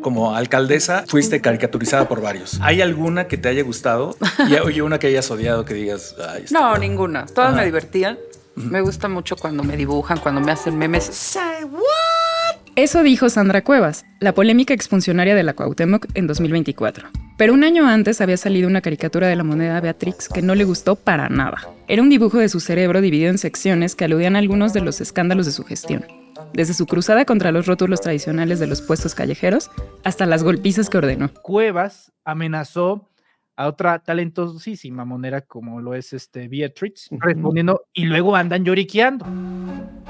como alcaldesa fuiste caricaturizada por varios. ¿Hay alguna que te haya gustado? Y una que hayas odiado que digas... Ay, no, ninguna. Todas Ajá. me divertían. Me gusta mucho cuando me dibujan, cuando me hacen memes. Say what? Eso dijo Sandra Cuevas, la polémica exfuncionaria de la Cuauhtémoc en 2024. Pero un año antes había salido una caricatura de la moneda Beatrix que no le gustó para nada. Era un dibujo de su cerebro dividido en secciones que aludían a algunos de los escándalos de su gestión. Desde su cruzada contra los rótulos tradicionales de los puestos callejeros hasta las golpizas que ordenó. Cuevas amenazó a otra talentosísima monera como lo es Beatrix, respondiendo y luego andan lloriqueando.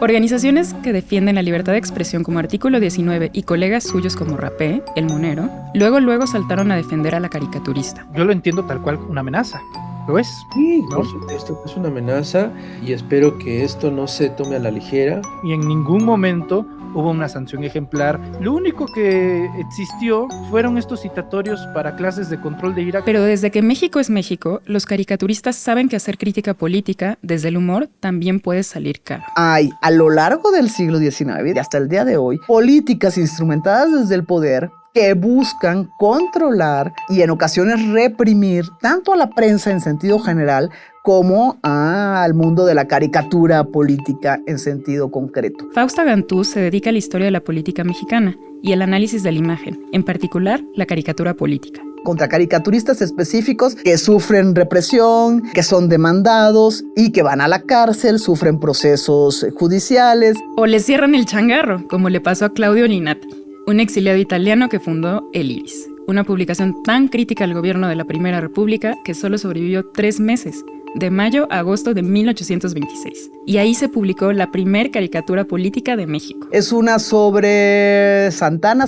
Organizaciones que defienden la libertad de expresión como Artículo 19 y colegas suyos como Rapé, El Monero, luego saltaron a defender a la caricaturista. Yo lo entiendo tal cual una amenaza. ¿Lo es? Sí, ¿No? por supuesto que es una amenaza y espero que esto no se tome a la ligera. Y en ningún momento hubo una sanción ejemplar. Lo único que existió fueron estos citatorios para clases de control de ira. Pero desde que México es México, los caricaturistas saben que hacer crítica política desde el humor también puede salir caro. Hay, a lo largo del siglo XIX y hasta el día de hoy, políticas instrumentadas desde el poder que buscan controlar y en ocasiones reprimir tanto a la prensa en sentido general como al mundo de la caricatura política en sentido concreto. Fausta Gantús se dedica a la historia de la política mexicana y el análisis de la imagen, en particular la caricatura política. Contra caricaturistas específicos que sufren represión, que son demandados y que van a la cárcel, sufren procesos judiciales. O les cierran el changarro, como le pasó a Claudio Linati, un exiliado italiano que fundó El Iris, una publicación tan crítica al gobierno de la Primera República que solo sobrevivió 3 meses, de mayo a agosto de 1826. Y ahí se publicó la primer caricatura política de México. Es una sobre Santana.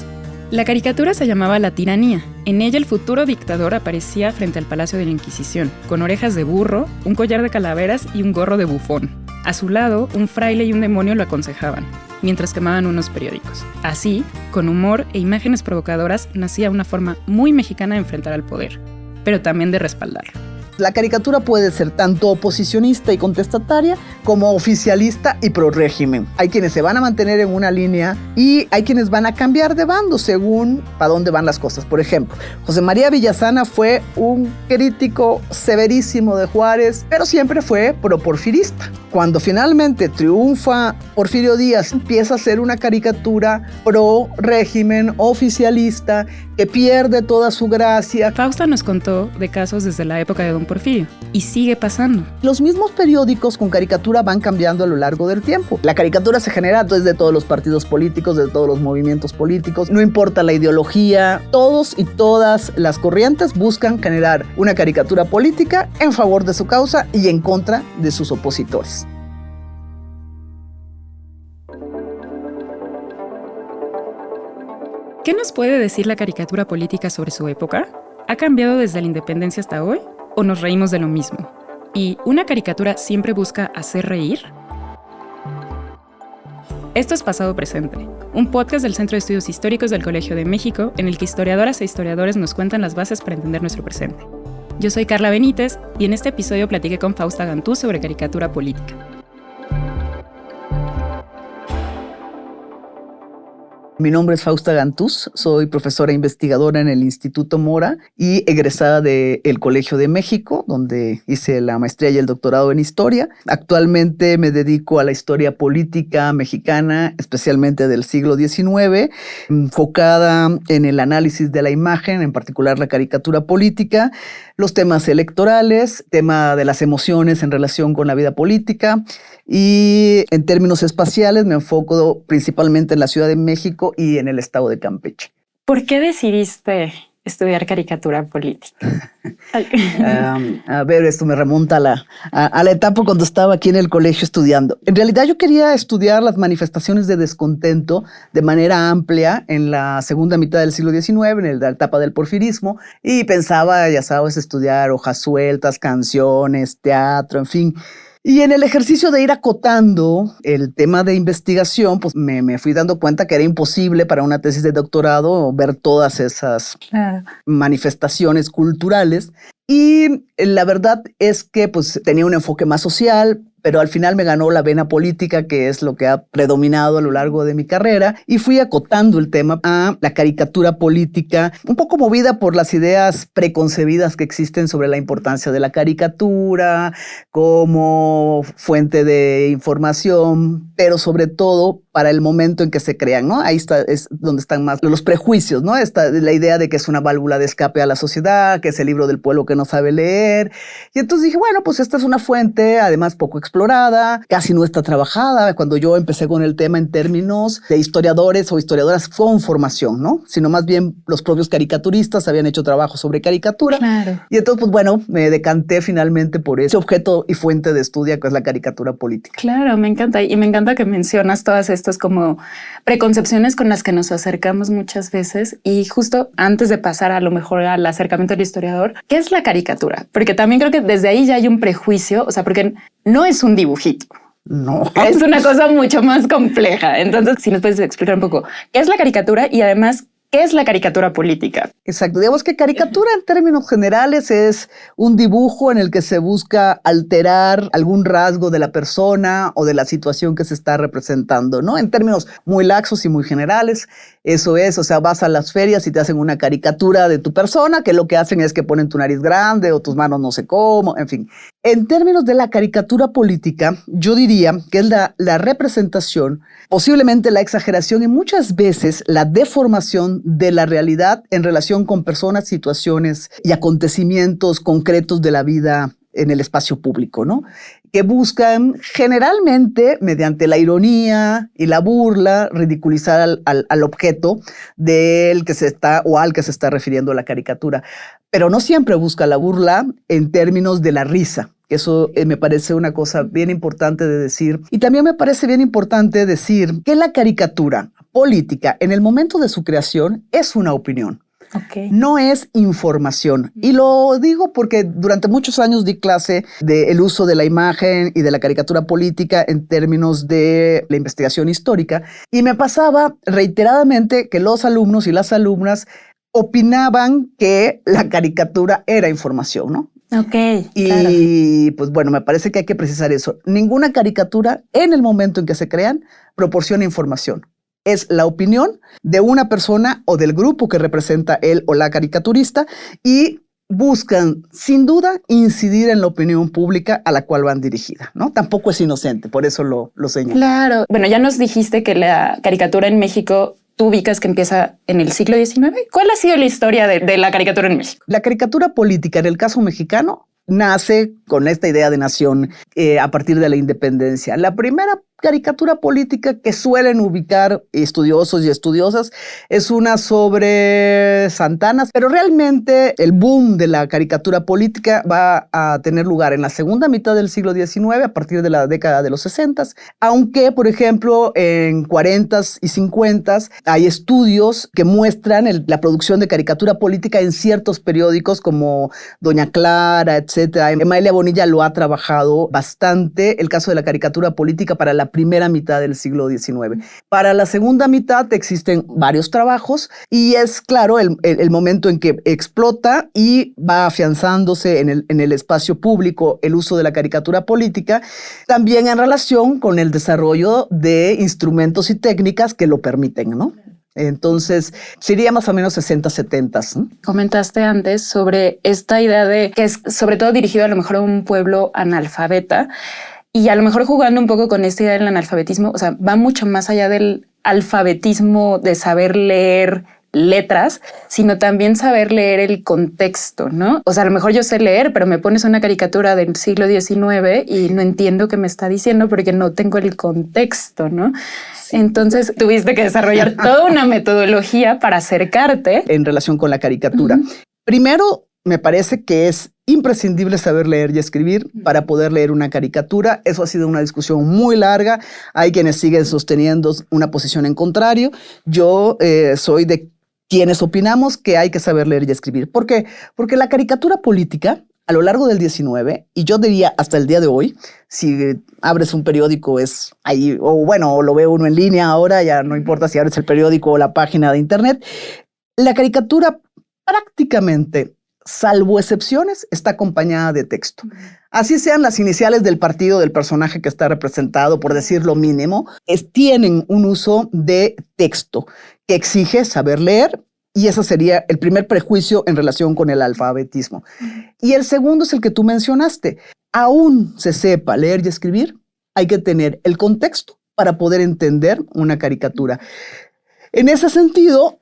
La caricatura se llamaba La Tiranía. En ella el futuro dictador aparecía frente al Palacio de la Inquisición, con orejas de burro, un collar de calaveras y un gorro de bufón. A su lado, un fraile y un demonio lo aconsejaban, mientras quemaban unos periódicos. Así, con humor e imágenes provocadoras, nacía una forma muy mexicana de enfrentar al poder, pero también de respaldarlo. La caricatura puede ser tanto oposicionista y contestataria como oficialista y pro régimen. Hay quienes se van a mantener en una línea y hay quienes van a cambiar de bando según para dónde van las cosas. Por ejemplo, José María Villasana fue un crítico severísimo de Juárez, pero siempre fue pro porfirista. Cuando finalmente triunfa Porfirio Díaz, empieza a ser una caricatura pro régimen oficialista que pierde toda su gracia. Fausta nos contó de casos desde la época de Don Porfirio, y sigue pasando. Los mismos periódicos con caricatura van cambiando a lo largo del tiempo. La caricatura se genera desde todos los partidos políticos, de todos los movimientos políticos, no importa la ideología, todos y todas las corrientes buscan generar una caricatura política en favor de su causa y en contra de sus opositores. ¿Qué nos puede decir la caricatura política sobre su época? ¿Ha cambiado desde la independencia hasta hoy? ¿O nos reímos de lo mismo? ¿Y una caricatura siempre busca hacer reír? Esto es Pasado Presente, un podcast del Centro de Estudios Históricos del Colegio de México en el que historiadoras e historiadores nos cuentan las bases para entender nuestro presente. Yo soy Carla Benítez y en este episodio platiqué con Fausta Gantús sobre caricatura política. Mi nombre es Fausta Gantús, soy profesora investigadora en el Instituto Mora y egresada del Colegio de México, donde hice la maestría y el doctorado en historia. Actualmente me dedico a la historia política mexicana, especialmente del siglo XIX, enfocada en el análisis de la imagen, en particular la caricatura política, los temas electorales, tema de las emociones en relación con la vida política, y en términos espaciales me enfoco principalmente en la Ciudad de México y en el estado de Campeche. ¿Por qué decidiste estudiar caricatura política? A ver, esto me remonta a la etapa cuando estaba aquí en el colegio estudiando. En realidad yo quería estudiar las manifestaciones de descontento de manera amplia en la segunda mitad del siglo XIX, en la etapa del porfirismo, y pensaba, ya sabes, estudiar hojas sueltas, canciones, teatro, en fin. Y en el ejercicio de ir acotando el tema de investigación, pues me fui dando cuenta que era imposible para una tesis de doctorado ver todas esas manifestaciones culturales. Y la verdad es que pues tenía un enfoque más social, pero al final me ganó la vena política, que es lo que ha predominado a lo largo de mi carrera, y fui acotando el tema a la caricatura política, un poco movida por las ideas preconcebidas que existen sobre la importancia de la caricatura como fuente de información, pero sobre todo para el momento en que se crean, ¿no? Ahí es donde están más los prejuicios, ¿no? La idea de que es una válvula de escape a la sociedad, que es el libro del pueblo que no sabe leer. Y entonces dije, bueno, pues esta es una fuente, además poco explorada, casi no está trabajada. Cuando yo empecé con el tema en términos de historiadores o historiadoras con formación, ¿no? Sino más bien los propios caricaturistas habían hecho trabajo sobre caricatura. Claro. Y entonces, pues bueno, me decanté finalmente por ese objeto y fuente de estudio que es la caricatura política. Claro, me encanta. Y me encanta que mencionas todas estas como preconcepciones con las que nos acercamos muchas veces. Y justo antes de pasar a lo mejor al acercamiento del historiador, ¿qué es la caricatura? Porque también creo que desde ahí ya hay un prejuicio, o sea, porque no es un dibujito. No. Es una cosa mucho más compleja. Entonces, si nos puedes explicar un poco qué es la caricatura y además ¿qué es la caricatura política? Exacto. Digamos que caricatura en términos generales es un dibujo en el que se busca alterar algún rasgo de la persona o de la situación que se está representando, ¿no? En términos muy laxos y muy generales, eso es, o sea, vas a las ferias y te hacen una caricatura de tu persona, que lo que hacen es que ponen tu nariz grande o tus manos no sé cómo, en fin. En términos de la caricatura política, yo diría que es la representación, posiblemente la exageración y muchas veces la deformación de la realidad en relación con personas, situaciones y acontecimientos concretos de la vida en el espacio público, ¿no? Que buscan generalmente, mediante la ironía y la burla, ridiculizar al objeto del que se está o al que se está refiriendo la caricatura. Pero no siempre busca la burla en términos de la risa. Eso me parece una cosa bien importante de decir. Y también me parece bien importante decir que la caricatura política, en el momento de su creación, es una opinión. Okay. No es información. Y lo digo porque durante muchos años di clase del uso de la imagen y de la caricatura política en términos de la investigación histórica. Y me pasaba reiteradamente que los alumnos y las alumnas opinaban que la caricatura era información, ¿no? Ok. Y pues bueno, me parece que hay que precisar eso. Ninguna caricatura en el momento en que se crean proporciona información. Es la opinión de una persona o del grupo que representa él o la caricaturista y buscan, sin duda, incidir en la opinión pública a la cual van dirigida, ¿no? Tampoco es inocente, por eso lo señalo. Claro. Bueno, ya nos dijiste que la caricatura en México, tú ubicas que empieza en el siglo XIX. ¿Cuál ha sido la historia de la caricatura en México? La caricatura política, en el caso mexicano, nace con esta idea de nación a partir de la independencia. La primera caricatura política que suelen ubicar estudiosos y estudiosas es una sobre Santana, pero realmente el boom de la caricatura política va a tener lugar en la segunda mitad del siglo XIX, a partir de la década de los 60, aunque, por ejemplo, en 40s y 50s hay estudios que muestran la producción de caricatura política en ciertos periódicos como Doña Clara, etcétera. Emaelia Bonilla lo ha trabajado bastante, el caso de la caricatura política para la primera mitad del siglo XIX. Para la segunda mitad existen varios trabajos y es claro el momento en que explota y va afianzándose en el espacio público el uso de la caricatura política, también en relación con el desarrollo de instrumentos y técnicas que lo permiten, ¿no? Entonces, sería más o menos 60, 70. Comentaste antes sobre esta idea de que es sobre todo dirigido a lo mejor a un pueblo analfabeta y a lo mejor jugando un poco con esta idea del analfabetismo, o sea, va mucho más allá del alfabetismo de saber leer letras, sino también saber leer el contexto, ¿no? O sea, a lo mejor yo sé leer, pero me pones una caricatura del siglo XIX y no entiendo qué me está diciendo porque no tengo el contexto, ¿no? Entonces tuviste que desarrollar toda una metodología para acercarte. En relación con la caricatura. Primero, me parece que es imprescindible saber leer y escribir para poder leer una caricatura. Eso ha sido una discusión muy larga. Hay quienes siguen sosteniendo una posición en contrario. Yo soy de quienes opinamos que hay que saber leer y escribir. ¿Por qué? Porque la caricatura política a lo largo del 19, y yo diría hasta el día de hoy, si abres un periódico es ahí, o bueno, o lo ve uno en línea ahora, ya no importa si abres el periódico o la página de internet, la caricatura prácticamente salvo excepciones, está acompañada de texto. Así sean las iniciales del partido del personaje que está representado, por decir lo mínimo, tienen un uso de texto que exige saber leer, y ese sería el primer prejuicio en relación con el alfabetismo. Y el segundo es el que tú mencionaste. Aún se sepa leer y escribir, hay que tener el contexto para poder entender una caricatura. En ese sentido,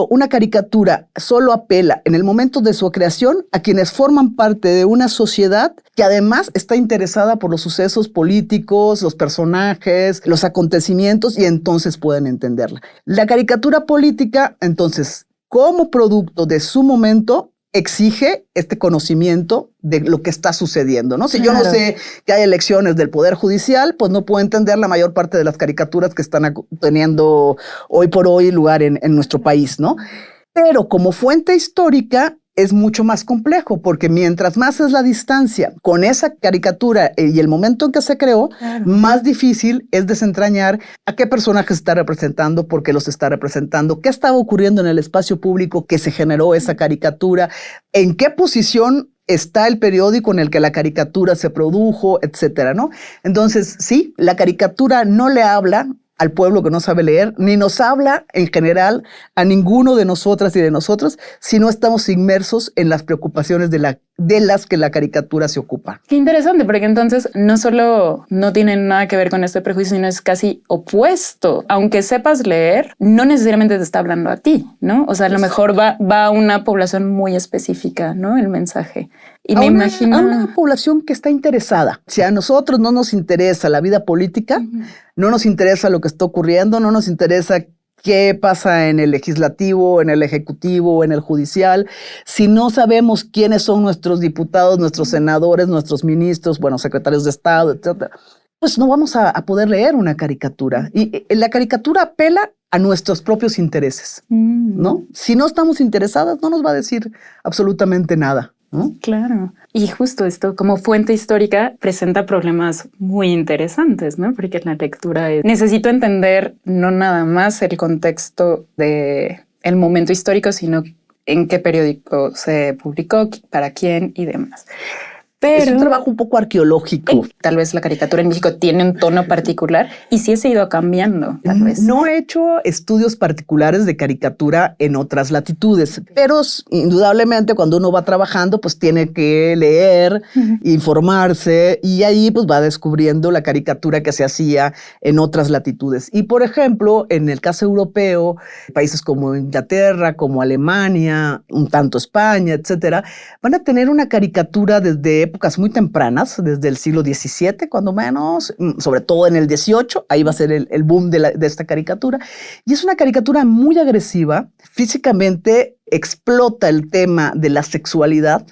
una caricatura solo apela en el momento de su creación a quienes forman parte de una sociedad que además está interesada por los sucesos políticos, los personajes, los acontecimientos, y entonces pueden entenderla. La caricatura política, entonces, como producto de su momento, exige este conocimiento de lo que está sucediendo, ¿no? Si yo no sé que hay elecciones del Poder Judicial, pues no puedo entender la mayor parte de las caricaturas que están teniendo hoy por hoy lugar en nuestro país, ¿no? Pero como fuente histórica es mucho más complejo, porque mientras más es la distancia con esa caricatura y el momento en que se creó, más difícil es desentrañar a qué personajes está representando, por qué los está representando, qué estaba ocurriendo en el espacio público que se generó esa caricatura, en qué posición está el periódico en el que la caricatura se produjo, etcétera, ¿no? Entonces, sí, la caricatura no le habla al pueblo que no sabe leer, ni nos habla en general a ninguno de nosotras y de nosotros si no estamos inmersos en las preocupaciones de las que la caricatura se ocupa. Qué interesante, porque entonces no solo no tiene nada que ver con este prejuicio, sino es casi opuesto. Aunque sepas leer, no necesariamente te está hablando a ti, ¿no? O sea, a lo mejor va a una población muy específica, ¿no? El mensaje. Y me imagino a una población que está interesada. Si a nosotros no nos interesa la vida política, no nos interesa lo que está ocurriendo, no nos interesa qué pasa en el legislativo, en el ejecutivo, en el judicial, si no sabemos quiénes son nuestros diputados, nuestros senadores, nuestros ministros, bueno, secretarios de Estado, etcétera, pues no vamos a poder leer una caricatura. Y la caricatura apela a nuestros propios intereses, ¿no? Si no estamos interesadas, no nos va a decir absolutamente nada, ¿no? Claro. Y justo esto, como fuente histórica, presenta problemas muy interesantes, ¿no? Porque la lectura necesito entender no nada más el contexto del momento histórico, sino en qué periódico se publicó, para quién y demás. Pero es un trabajo un poco arqueológico. Tal vez la caricatura en México tiene un tono particular y sí se ha ido cambiando, tal vez. No he hecho estudios particulares de caricatura en otras latitudes, pero indudablemente cuando uno va trabajando, pues tiene que leer, informarse, y ahí pues va descubriendo la caricatura que se hacía en otras latitudes. Y por ejemplo, en el caso europeo, países como Inglaterra, como Alemania, un tanto España, etcétera, van a tener una caricatura desde épocas muy tempranas, desde el siglo XVII, cuando menos, sobre todo en el XVIII, ahí va a ser el boom de esta caricatura. Y es una caricatura muy agresiva, físicamente explota el tema de la sexualidad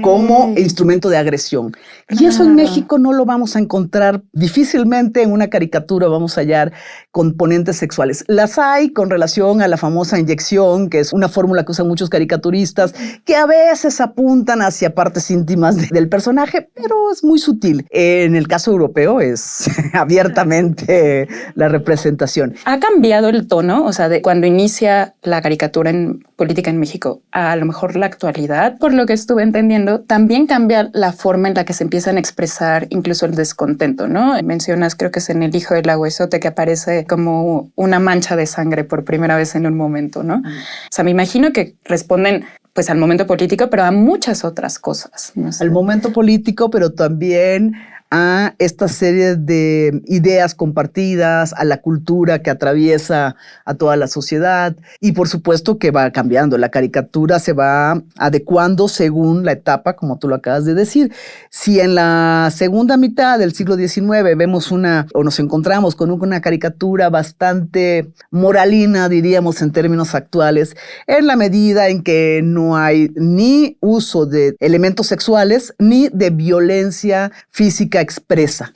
como instrumento de agresión. Y eso en México no lo vamos a encontrar difícilmente en una caricatura, vamos a hallar componentes sexuales. Las hay con relación a la famosa inyección, que es una fórmula que usan muchos caricaturistas, que a veces apuntan hacia partes íntimas del personaje, pero es muy sutil. En el caso europeo es abiertamente la representación. ¿Ha cambiado el tono? O sea, de cuando inicia la caricatura en política en México, a lo mejor la actualidad, por lo que estuve entendiendo, también cambia la forma en la que se empiezan a expresar incluso el descontento, ¿no? Mencionas, creo que es en El hijo del agüezote, que aparece como una mancha de sangre por primera vez en un momento, ¿no? O sea, me imagino que responden pues al momento político, pero a muchas otras cosas. No sé. Al momento político, pero también a esta serie de ideas compartidas, a la cultura que atraviesa a toda la sociedad, y por supuesto que va cambiando. La caricatura se va adecuando según la etapa, como tú lo acabas de decir. Si en la segunda mitad del siglo XIX vemos o nos encontramos con una caricatura bastante moralina, diríamos en términos actuales, en la medida en que no hay ni uso de elementos sexuales ni de violencia física expresa.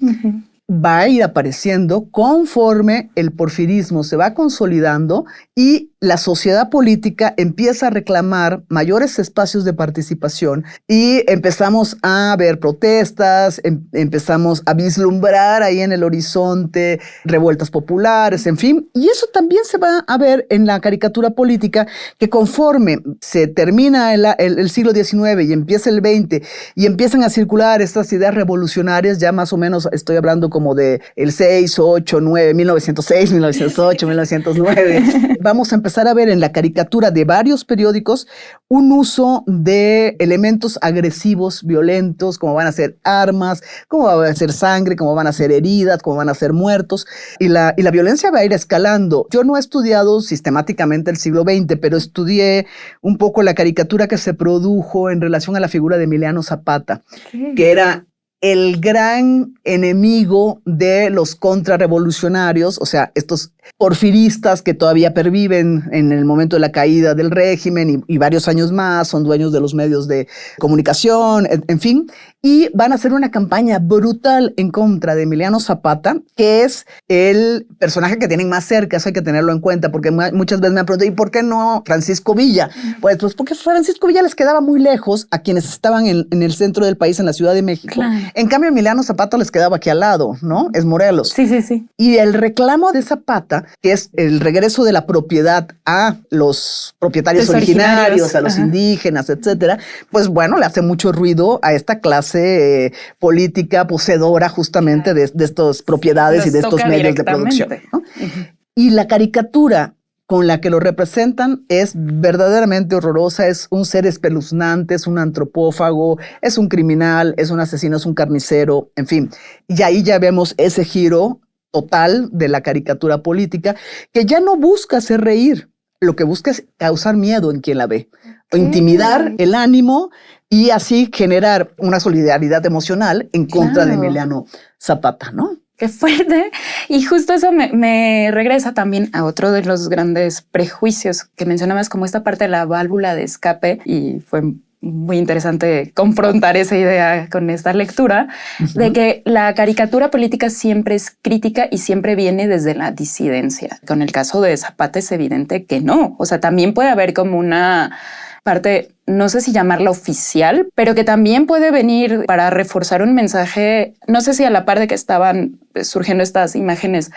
va a ir apareciendo conforme el porfirismo se va consolidando y la sociedad política empieza a reclamar mayores espacios de participación y empezamos a ver protestas, empezamos a vislumbrar ahí en el horizonte revueltas populares, en fin. Y eso también se va a ver en la caricatura política, que conforme se termina el siglo XIX y empieza el XX y empiezan a circular estas ideas revolucionarias, ya más o menos estoy hablando como de el 6, 8, 9, 1906, 1908, 1909, vamos a empezar a ver en la caricatura de varios periódicos un uso de elementos agresivos, violentos, como van a ser armas, como van a ser sangre, como van a ser heridas, como van a ser muertos, y la violencia va a ir escalando. Yo no he estudiado sistemáticamente el siglo XX, pero estudié un poco la caricatura que se produjo en relación a la figura de Emiliano Zapata, que era el gran enemigo de los contrarrevolucionarios, o sea, estos porfiristas que todavía perviven en el momento de la caída del régimen y varios años más, son dueños de los medios de comunicación, en fin, y van a hacer una campaña brutal en contra de Emiliano Zapata, que es el personaje que tienen más cerca, eso hay que tenerlo en cuenta, porque muchas veces me han preguntado, ¿y por qué no Francisco Villa? Pues porque Francisco Villa les quedaba muy lejos a quienes estaban en el centro del país, en la Ciudad de México. Claro. En cambio, Emiliano Zapata les quedaba aquí al lado, ¿no? Es Morelos. Sí, sí, sí. Y el reclamo de Zapata, que es el regreso de la propiedad a los propietarios originarios, a los indígenas, etcétera, pues bueno, le hace mucho ruido a esta clase política poseedora justamente de estas propiedades y de estos medios de producción, ¿no? Y la caricatura con la que lo representan es verdaderamente horrorosa, es un ser espeluznante, es un antropófago, es un criminal, es un asesino, es un carnicero, en fin. Y ahí ya vemos ese giro total de la caricatura política, que ya no busca hacer reír, lo que busca es causar miedo en quien la ve, o intimidar el ánimo y así generar una solidaridad emocional en contra de Emiliano Zapata, ¿no? Qué fuerte. Y justo eso me regresa también a otro de los grandes prejuicios que mencionabas, como esta parte de la válvula de escape, y fue muy interesante confrontar esa idea con esta lectura, de que la caricatura política siempre es crítica y siempre viene desde la disidencia. Con el caso de Zapata es evidente que no. O sea, también puede haber como una parte, no sé si llamarla oficial, pero que también puede venir para reforzar un mensaje, no sé si a la par de que estaban surgiendo estas imágenes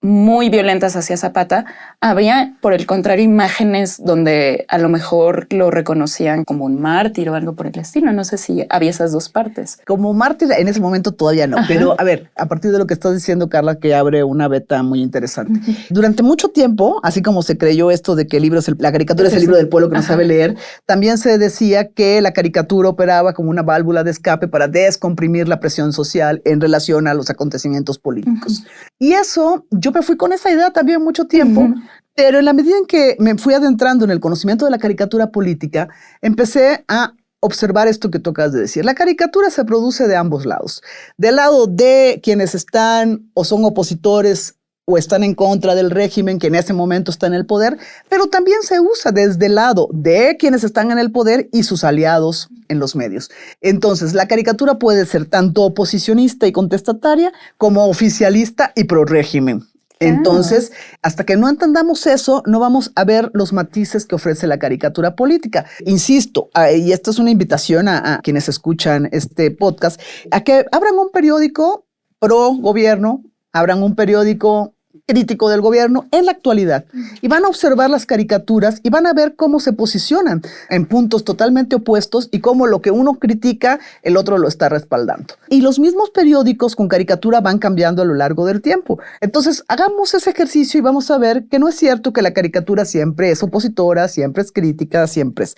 muy violentas hacia Zapata, había, por el contrario, imágenes donde a lo mejor lo reconocían como un mártir o algo por el estilo. No sé si había esas dos partes. Como mártir en ese momento todavía no. Ajá. Pero a ver, a partir de lo que estás diciendo, Carla, que abre una beta muy interesante. Durante mucho tiempo, así como se creyó esto de que el libro la caricatura es el libro del pueblo que no sabe leer, también se decía que la caricatura operaba como una válvula de escape para descomprimir la presión social en relación a los acontecimientos políticos. Y eso, yo me fui con esa idea también mucho tiempo, pero en la medida en que me fui adentrando en el conocimiento de la caricatura política, empecé a observar esto que tú acabas de decir. La caricatura se produce de ambos lados. Del lado de quienes están o son opositores o están en contra del régimen que en ese momento está en el poder, pero también se usa desde el lado de quienes están en el poder y sus aliados en los medios. Entonces, la caricatura puede ser tanto oposicionista y contestataria como oficialista y pro régimen. Entonces, hasta que no entendamos eso, no vamos a ver los matices que ofrece la caricatura política. Insisto, y esta es una invitación a quienes escuchan este podcast, a que abran un periódico pro gobierno, abran un periódico crítico del gobierno en la actualidad y van a observar las caricaturas y van a ver cómo se posicionan en puntos totalmente opuestos y cómo lo que uno critica, el otro lo está respaldando. Y los mismos periódicos con caricatura van cambiando a lo largo del tiempo. Entonces, hagamos ese ejercicio y vamos a ver que no es cierto que la caricatura siempre es opositora, siempre es crítica, siempre es.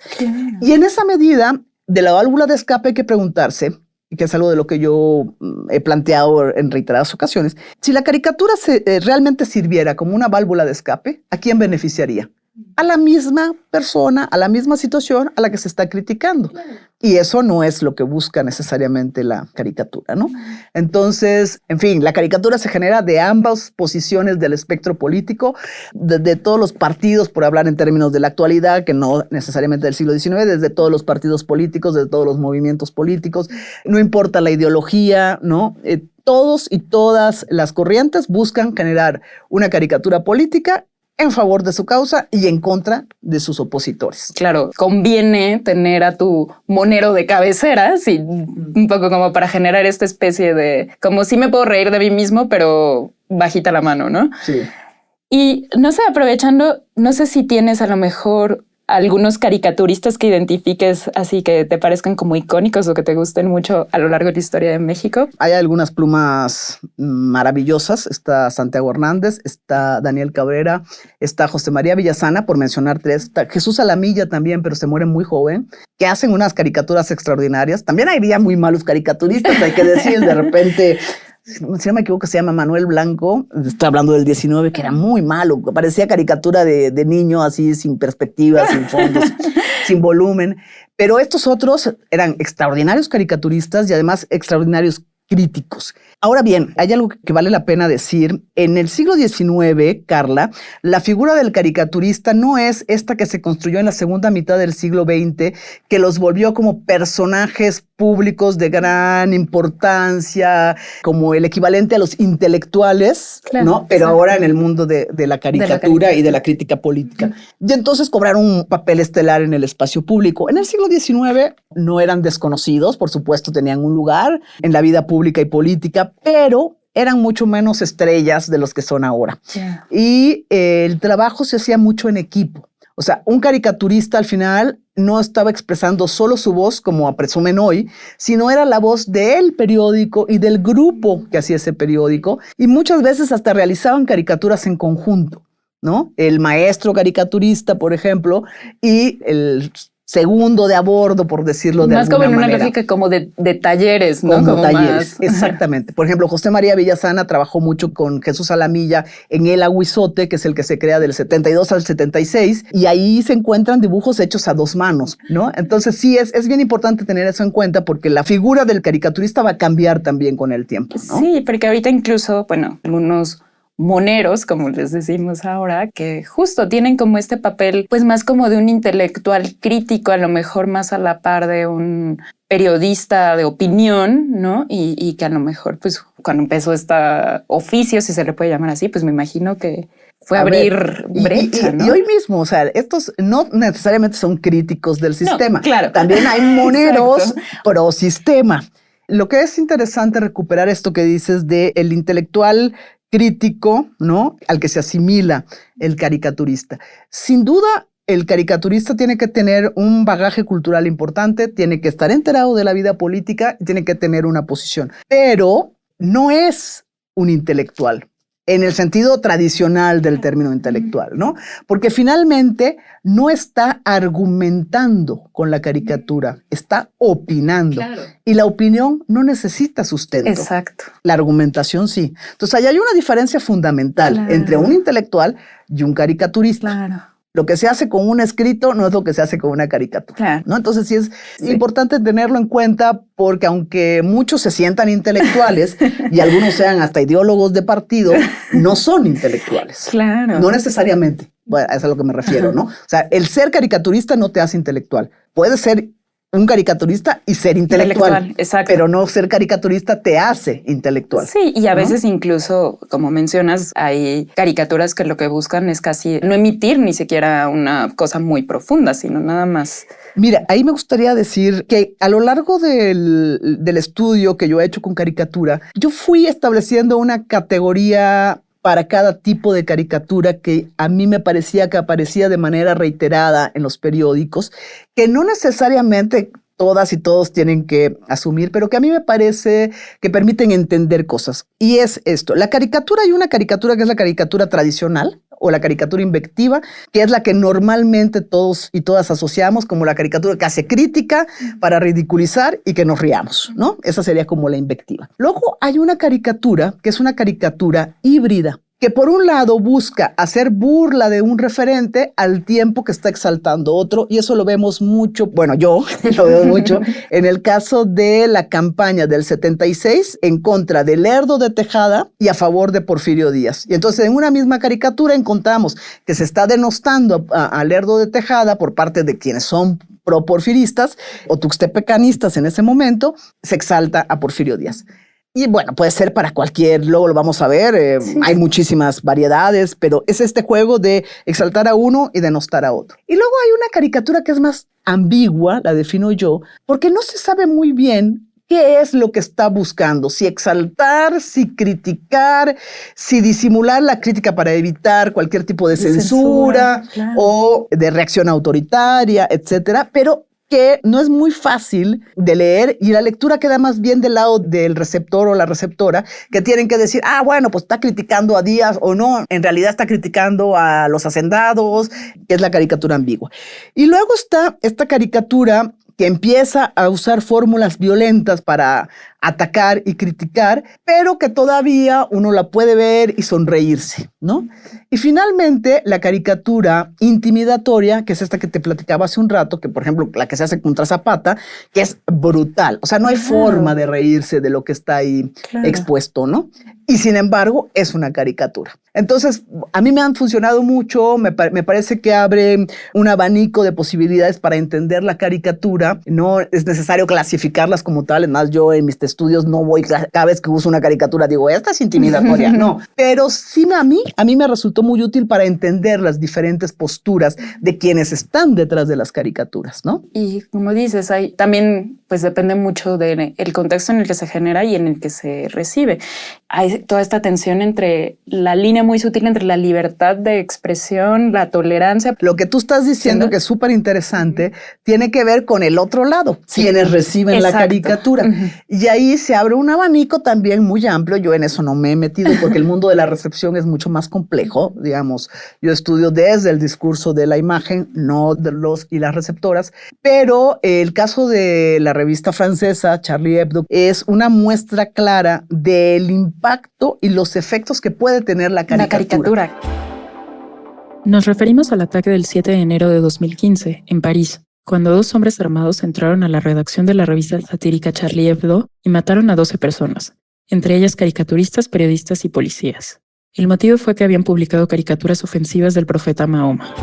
Y en esa medida, de la válvula de escape hay que preguntarse, que es algo de lo que yo he planteado en reiteradas ocasiones, si la caricatura realmente sirviera como una válvula de escape, ¿a quién beneficiaría? a la misma persona, a la misma situación a la que se está criticando. Y eso no es lo que busca necesariamente la caricatura, ¿no? Entonces, en fin, la caricatura se genera de ambas posiciones del espectro político, de todos los partidos, por hablar en términos de la actualidad, que no necesariamente del siglo XIX, desde todos los partidos políticos, desde todos los movimientos políticos, no importa la ideología, ¿no? Todos y todas las corrientes buscan generar una caricatura política en favor de su causa y en contra de sus opositores. Claro, conviene tener a tu monero de cabecera, sí, un poco como para generar esta especie de, como sí me puedo reír de mí mismo, pero bajita la mano, ¿no? Sí. Y no sé, aprovechando, no sé si tienes a lo mejor algunos caricaturistas que identifiques así que te parezcan como icónicos o que te gusten mucho a lo largo de la historia de México. Hay algunas plumas maravillosas. Está Santiago Hernández, está Daniel Cabrera, está José María Villasana, por mencionar tres. Está Jesús Alamilla también, pero se muere muy joven, que hacen unas caricaturas extraordinarias. También había muy malos caricaturistas, hay que decir, de repente... Si no me equivoco, se llama Manuel Blanco, está hablando del 19, que era muy malo, parecía caricatura de niño, así sin perspectiva, sin fondos, sin volumen. Pero estos otros eran extraordinarios caricaturistas y además extraordinarios críticos. Ahora bien, hay algo que vale la pena decir. En el siglo XIX, Carla, la figura del caricaturista no es esta que se construyó en la segunda mitad del siglo XX, que los volvió como personajes públicos de gran importancia, como el equivalente a los intelectuales, claro, ¿no? Pero ahora en el mundo de la caricatura y de la crítica política. Y entonces cobraron un papel estelar en el espacio público. En el siglo XIX no eran desconocidos, por supuesto tenían un lugar en la vida pública y política, pero eran mucho menos estrellas de los que son ahora. Yeah. Y el trabajo se hacía mucho en equipo. O sea, un caricaturista al final no estaba expresando solo su voz, como presumen hoy, sino era la voz del periódico y del grupo que hacía ese periódico. Y muchas veces hasta realizaban caricaturas en conjunto, ¿no? El maestro caricaturista, por ejemplo, y el segundo de a bordo, por decirlo de alguna manera. Más como en una lógica como de talleres, ¿no? Como talleres, más... exactamente. Por ejemplo, José María Villasana trabajó mucho con Jesús Alamilla en El Aguizote, que es el que se crea del 72 al 76, y ahí se encuentran dibujos hechos a dos manos, ¿no? Entonces sí, es bien importante tener eso en cuenta porque la figura del caricaturista va a cambiar también con el tiempo, ¿no? Sí, porque ahorita incluso, bueno, algunos moneros, como les decimos ahora, que justo tienen como este papel, pues más como de un intelectual crítico, a lo mejor más a la par de un periodista de opinión, ¿no? Y que a lo mejor, pues cuando empezó este oficio, si se le puede llamar así, pues me imagino que fue abrir brecha, ¿no? Y hoy mismo, o sea, estos no necesariamente son críticos del sistema. No, claro. También hay moneros pro sistema. Lo que es interesante recuperar esto que dices de el intelectual crítico, ¿no? Al que se asimila el caricaturista. Sin duda, el caricaturista tiene que tener un bagaje cultural importante, tiene que estar enterado de la vida política, tiene que tener una posición, pero no es un intelectual en el sentido tradicional del término intelectual, ¿no? Porque finalmente no está argumentando con la caricatura, está opinando. Claro. Y la opinión no necesita sustento. Exacto. La argumentación sí. Entonces, ahí hay una diferencia fundamental entre un intelectual y un caricaturista. Claro. Lo que se hace con un escrito no es lo que se hace con una caricatura, claro, ¿no? Entonces sí es importante tenerlo en cuenta porque aunque muchos se sientan intelectuales y algunos sean hasta ideólogos de partido, no son intelectuales. Claro. No necesariamente. Bueno, eso es a lo que me refiero, ¿no? O sea, el ser caricaturista no te hace intelectual. Puedes ser un caricaturista y ser intelectual, exacto, pero no ser caricaturista te hace intelectual. Sí, y a veces incluso, como mencionas, hay caricaturas que lo que buscan es casi no emitir ni siquiera una cosa muy profunda, sino nada más. Mira, ahí me gustaría decir que a lo largo del estudio que yo he hecho con caricatura, yo fui estableciendo una categoría para cada tipo de caricatura que a mí me parecía que aparecía de manera reiterada en los periódicos, que no necesariamente todas y todos tienen que asumir, pero que a mí me parece que permiten entender cosas. Y es esto, la caricatura, hay una caricatura que es la caricatura tradicional, o la caricatura invectiva, que es la que normalmente todos y todas asociamos como la caricatura que hace crítica para ridiculizar y que nos riamos, ¿no? Esa sería como la invectiva. Luego hay una caricatura que es una caricatura híbrida, que por un lado busca hacer burla de un referente al tiempo que está exaltando otro, y eso lo vemos mucho, bueno, yo lo veo mucho, en el caso de la campaña del 76 en contra de Lerdo de Tejada y a favor de Porfirio Díaz. Y entonces en una misma caricatura encontramos que se está denostando a Lerdo de Tejada por parte de quienes son pro-porfiristas o tuxtepecanistas en ese momento, se exalta a Porfirio Díaz. Y bueno, puede ser para cualquier, luego lo vamos a ver, hay muchísimas variedades, pero es este juego de exaltar a uno y denostar a otro. Y luego hay una caricatura que es más ambigua, la defino yo, porque no se sabe muy bien qué es lo que está buscando, si exaltar, si criticar, si disimular la crítica para evitar cualquier tipo de censura claro. o de reacción autoritaria, etcétera, pero que no es muy fácil de leer y la lectura queda más bien del lado del receptor o la receptora, que tienen que decir, bueno, pues está criticando a Díaz o no, en realidad está criticando a los hacendados, que es la caricatura ambigua. Y luego está esta caricatura que empieza a usar fórmulas violentas para atacar y criticar, pero que todavía uno la puede ver y sonreírse, ¿no? Y finalmente, la caricatura intimidatoria, que es esta que te platicaba hace un rato, que por ejemplo, la que se hace contra Zapata, que es brutal. O sea, no hay forma de reírse de lo que está ahí expuesto, ¿no? Y sin embargo, es una caricatura. Entonces, a mí me han funcionado mucho, me parece que abre un abanico de posibilidades para entender la caricatura. No es necesario clasificarlas como tal, más yo en mis estudios no voy, cada vez que uso una caricatura digo, esta es intimidatoria, no. Pero sí a mí me resultó muy útil para entender las diferentes posturas de quienes están detrás de las caricaturas, ¿no? Y como dices, también pues depende mucho del contexto en el que se genera y en el que se recibe. Hay toda esta tensión entre la línea muy sutil entre la libertad de expresión, la tolerancia. Lo que tú estás diciendo, que es súper interesante, tiene que ver con el otro lado, quienes reciben la caricatura. Y ahí se abre un abanico también muy amplio. Yo en eso no me he metido porque el mundo de la recepción es mucho más complejo. Digamos, yo estudio desde el discurso de la imagen, no de los y las receptoras. Pero el caso de la revista francesa Charlie Hebdo es una muestra clara del impacto y los efectos que puede tener la caricatura. Nos referimos al ataque del 7 de enero de 2015 en París, cuando 2 hombres armados entraron a la redacción de la revista satírica Charlie Hebdo y mataron a 12 personas, entre ellas caricaturistas, periodistas y policías. El motivo fue que habían publicado caricaturas ofensivas del profeta Mahoma.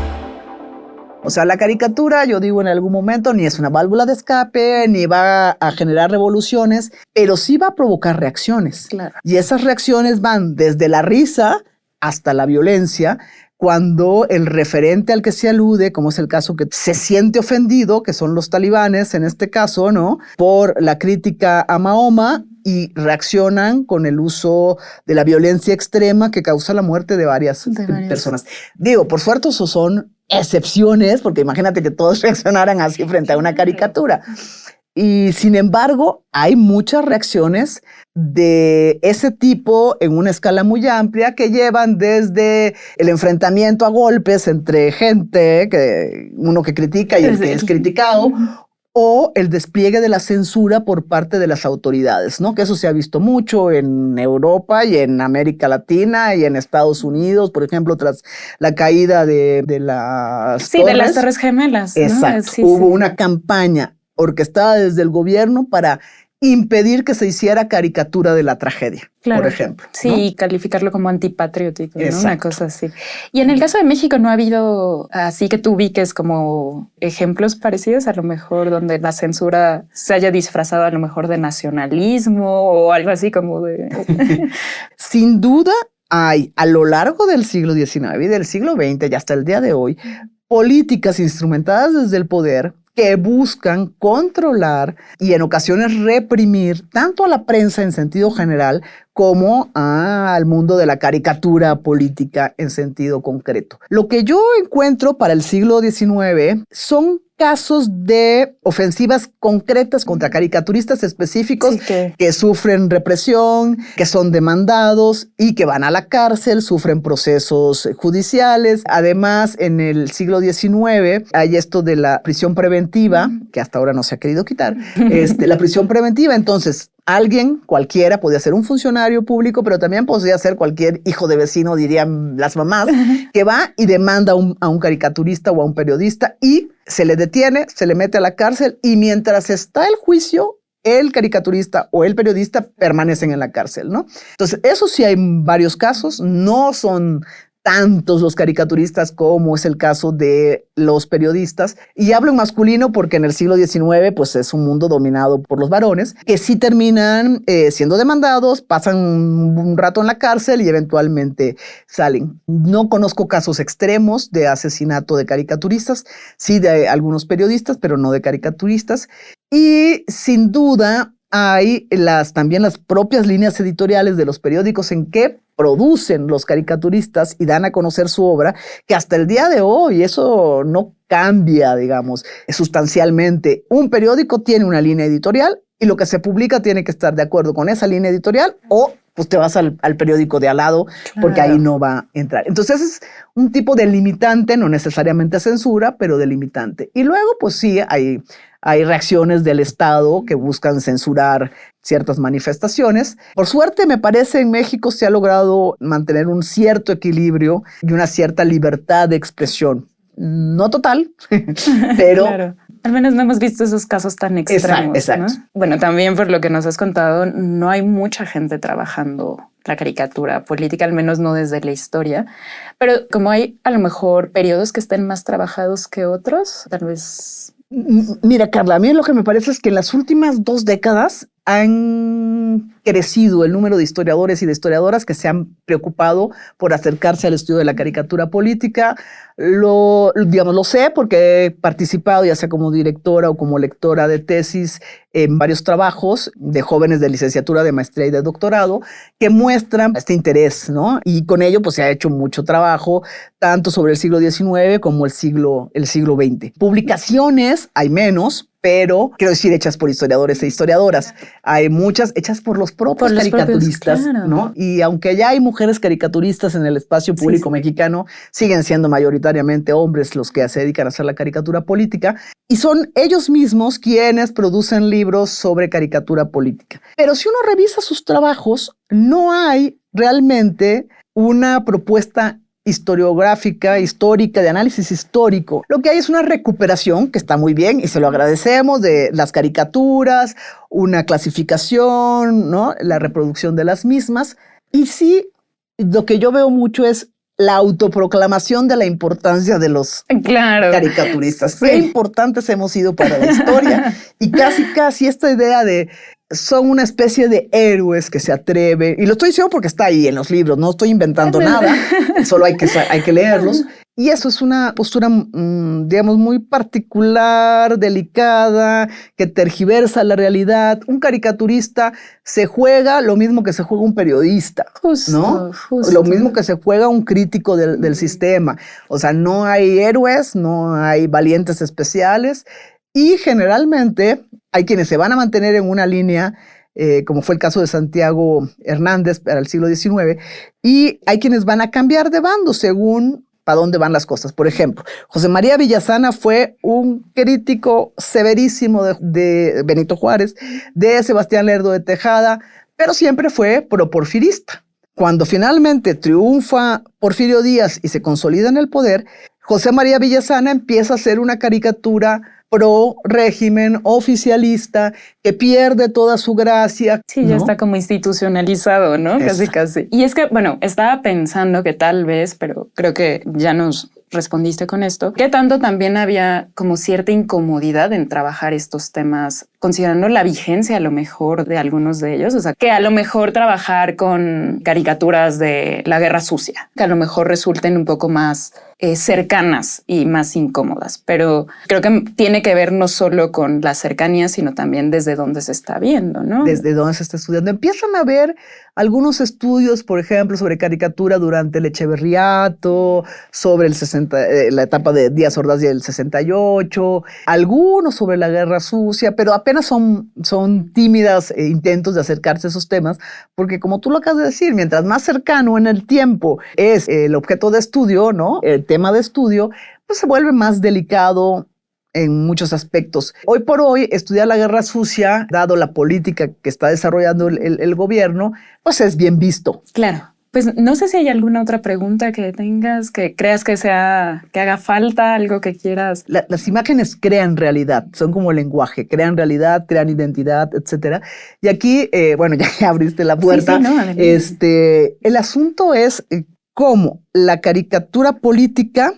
O sea, la caricatura, yo digo en algún momento, ni es una válvula de escape, ni va a generar revoluciones, pero sí va a provocar reacciones. Claro. Y esas reacciones van desde la risa hasta la violencia, cuando el referente al que se alude, como es el caso que se siente ofendido, que son los talibanes en este caso, ¿no?, por la crítica a Mahoma, y reaccionan con el uso de la violencia extrema que causa la muerte de varias personas. Digo, por suerte, eso son excepciones, porque imagínate que todos reaccionaran así frente a una caricatura. Y sin embargo, hay muchas reacciones de ese tipo en una escala muy amplia que llevan desde el enfrentamiento a golpes entre gente, uno que critica y el que es criticado, o el despliegue de la censura por parte de las autoridades, ¿no? Que eso se ha visto mucho en Europa y en América Latina y en Estados Unidos, por ejemplo, tras la caída de las torres. De las Torres Gemelas, ¿no? Exacto. Hubo una campaña orquestada desde el gobierno para impedir que se hiciera caricatura de la tragedia, por ejemplo. Sí, ¿no? Calificarlo como antipatriótico, ¿no? Exacto. Una cosa así. Y en el caso de México, ¿no ha habido así que tú ubiques como ejemplos parecidos, a lo mejor donde la censura se haya disfrazado a lo mejor de nacionalismo o algo así como de... Sin duda hay, a lo largo del siglo XIX y del siglo XX y hasta el día de hoy, políticas instrumentadas desde el poder que buscan controlar y en ocasiones reprimir tanto a la prensa en sentido general como al mundo de la caricatura política en sentido concreto. Lo que yo encuentro para el siglo XIX son casos de ofensivas concretas contra caricaturistas específicos que sufren represión, que son demandados y que van a la cárcel, sufren procesos judiciales. Además, en el siglo XIX hay esto de la prisión preventiva, que hasta ahora no se ha querido quitar, la prisión preventiva. Entonces, alguien, cualquiera, podía ser un funcionario público, pero también podía ser cualquier hijo de vecino, dirían las mamás, que va y demanda a un caricaturista o a un periodista y se le detiene, se le mete a la cárcel y mientras está el juicio, el caricaturista o el periodista permanecen en la cárcel, ¿no? Entonces, eso sí hay varios casos, no son tantos los caricaturistas como es el caso de los periodistas. Y hablo en masculino porque en el siglo XIX pues es un mundo dominado por los varones que sí terminan siendo demandados, pasan un rato en la cárcel y eventualmente salen. No conozco casos extremos de asesinato de caricaturistas, sí de algunos periodistas, pero no de caricaturistas. Y sin duda hay también las propias líneas editoriales de los periódicos en que producen los caricaturistas y dan a conocer su obra, que hasta el día de hoy eso no cambia, digamos, sustancialmente. Un periódico tiene una línea editorial y lo que se publica tiene que estar de acuerdo con esa línea editorial o pues te vas al periódico de al lado, porque ahí no va a entrar. Entonces es un tipo de limitante, no necesariamente censura, pero de limitante. Y luego pues sí hay reacciones del Estado que buscan censurar ciertas manifestaciones. Por suerte, me parece, en México se ha logrado mantener un cierto equilibrio y una cierta libertad de expresión. No total, pero... Claro. Al menos no hemos visto esos casos tan extremos. Exacto. ¿No? Bueno, también por lo que nos has contado, no hay mucha gente trabajando la caricatura política, al menos no desde la historia. Pero como hay a lo mejor periodos que estén más trabajados que otros, tal vez... Mira, Carla, a mí lo que me parece es que en las últimas 2 décadas han crecido el número de historiadores y de historiadoras que se han preocupado por acercarse al estudio de la caricatura política. Lo sé porque he participado ya sea como directora o como lectora de tesis en varios trabajos de jóvenes de licenciatura, de maestría y de doctorado que muestran este interés, ¿no? Y con ello pues se ha hecho mucho trabajo tanto sobre el siglo XIX como el siglo XX. Publicaciones hay menos, pero quiero decir hechas por historiadores e historiadoras. Hay muchas hechas por los propios caricaturistas, claro, ¿no? Y aunque ya hay mujeres caricaturistas en el espacio público mexicano, siguen siendo mayoritariamente hombres los que se dedican a hacer la caricatura política y son ellos mismos quienes producen libros sobre caricatura política. Pero si uno revisa sus trabajos, no hay realmente una propuesta historiográfica, histórica, de análisis histórico. Lo que hay es una recuperación, que está muy bien y se lo agradecemos, de las caricaturas, una clasificación, ¿no? La reproducción de las mismas. Y sí, lo que yo veo mucho es la autoproclamación de la importancia de los caricaturistas. Sí. Qué importantes hemos sido para la historia y casi esta idea de son una especie de héroes que se atreven, y lo estoy diciendo porque está ahí en los libros, no estoy inventando nada, solo hay que leerlos. Y eso es una postura, digamos, muy particular, delicada, que tergiversa la realidad. Un caricaturista se juega lo mismo que se juega un periodista, ¿no? Justo. Lo mismo que se juega un crítico del sistema. O sea, no hay héroes, no hay valientes especiales, y generalmente hay quienes se van a mantener en una línea, como fue el caso de Santiago Hernández para el siglo XIX, y hay quienes van a cambiar de bando según para dónde van las cosas. Por ejemplo, José María Villasana fue un crítico severísimo de Benito Juárez, de Sebastián Lerdo de Tejada, pero siempre fue pro-porfirista. Cuando finalmente triunfa Porfirio Díaz y se consolida en el poder, José María Villasana empieza a hacer una caricatura pro régimen oficialista que pierde toda su gracia. Sí, ya está como institucionalizado, ¿no? Casi. Y es que, bueno, estaba pensando que tal vez, pero creo que ya nos respondiste con esto, que tanto también había como cierta incomodidad en trabajar estos temas, considerando la vigencia a lo mejor de algunos de ellos, o sea, que a lo mejor trabajar con caricaturas de la Guerra Sucia, que a lo mejor resulten un poco más cercanas y más incómodas, pero creo que tiene que ver no solo con la cercanía, sino también desde dónde se está viendo, ¿no? Desde dónde se está estudiando. Empiezan a haber algunos estudios, por ejemplo, sobre caricatura durante el Echeverriato, sobre la etapa de Díaz Ordaz y el 68, algunos sobre la Guerra Sucia, pero apenas son tímidas intentos de acercarse a esos temas, porque como tú lo acabas de decir, mientras más cercano en el tiempo es el objeto de estudio, ¿no? El tema de estudio, pues se vuelve más delicado en muchos aspectos. Hoy por hoy, estudiar la guerra sucia, dado la política que está desarrollando el gobierno, pues es bien visto. Claro. Pues no sé si hay alguna otra pregunta que tengas, que creas que haga falta, algo que quieras. Las imágenes crean realidad, son como lenguaje, crean realidad, crean identidad, etcétera. Y aquí, bueno, ya que abriste la puerta, Sí, no, el asunto es cómo la caricatura política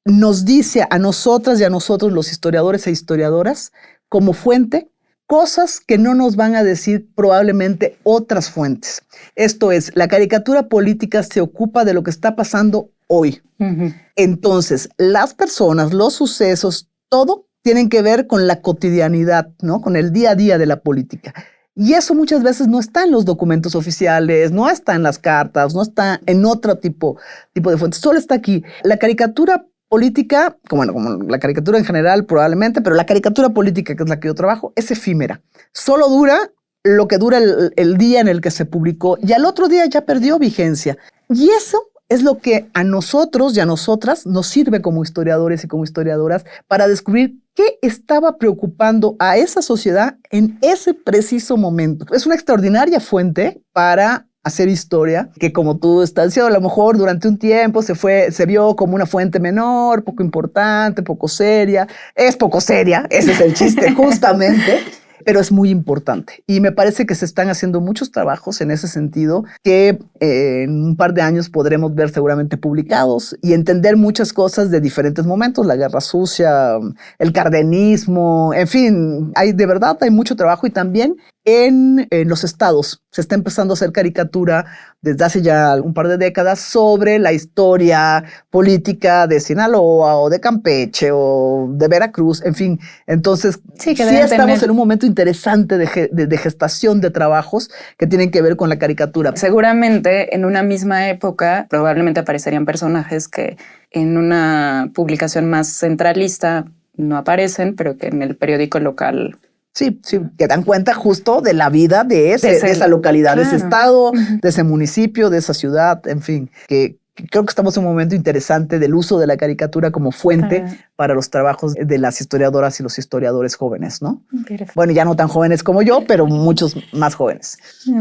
nos dice a nosotras y a nosotros, los historiadores e historiadoras, como fuente, cosas que no nos van a decir probablemente otras fuentes. Esto es, la caricatura política se ocupa de lo que está pasando hoy. Uh-huh. Entonces, las personas, los sucesos, todo tienen que ver con la cotidianidad, ¿no? Con el día a día de la política. Y eso muchas veces no está en los documentos oficiales, no está en las cartas, no está en otro tipo de fuentes, solo está aquí. La caricatura política, como la caricatura en general probablemente, pero la caricatura política, que es la que yo trabajo, es efímera. Solo dura lo que dura el día en el que se publicó y al otro día ya perdió vigencia. Y eso es lo que a nosotros y a nosotras nos sirve como historiadores y como historiadoras para descubrir qué estaba preocupando a esa sociedad en ese preciso momento. Es una extraordinaria fuente para hacer historia, que como tú estás diciendo, a lo mejor durante un tiempo se vio como una fuente menor, poco importante, poco seria. Es poco seria, ese es el chiste justamente, pero es muy importante. Y me parece que se están haciendo muchos trabajos en ese sentido que en un par de años podremos ver seguramente publicados y entender muchas cosas de diferentes momentos, la guerra sucia, el cardenismo, en fin, de verdad hay mucho trabajo y también en los estados se está empezando a hacer caricatura desde hace ya un par de décadas sobre la historia política de Sinaloa o de Campeche o de Veracruz, en fin. Entonces, sí estamos en un momento interesante de gestación de trabajos que tienen que ver con la caricatura. Seguramente en una misma época probablemente aparecerían personajes que en una publicación más centralista no aparecen, pero que en el periódico local... Sí, que dan cuenta justo de la vida de esa localidad, claro, de ese estado, de ese municipio, de esa ciudad, en fin, que creo que estamos en un momento interesante del uso de la caricatura como fuente para los trabajos de las historiadoras y los historiadores jóvenes, ¿no? Perfecto. Bueno, ya no tan jóvenes como yo, pero muchos más jóvenes.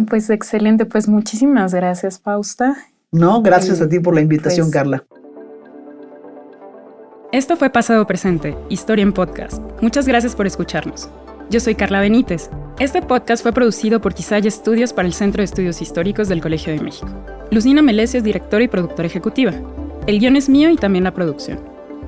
Pues excelente, pues muchísimas gracias, Fausta. No, gracias a ti por la invitación, Carla. Esto fue Pasado Presente, Historia en Podcast. Muchas gracias por escucharnos. Yo soy Carla Benítez. Este podcast fue producido por Quisaya Estudios para el Centro de Estudios Históricos del Colegio de México. Lucina Melesio es directora y productora ejecutiva. El guión es mío y también la producción.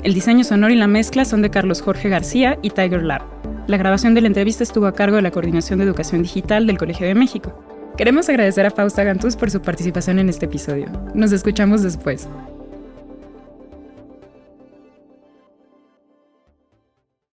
El diseño sonoro y la mezcla son de Carlos Jorge García y Tiger Lab. La grabación de la entrevista estuvo a cargo de la Coordinación de Educación Digital del Colegio de México. Queremos agradecer a Fausta Gantús por su participación en este episodio. Nos escuchamos después.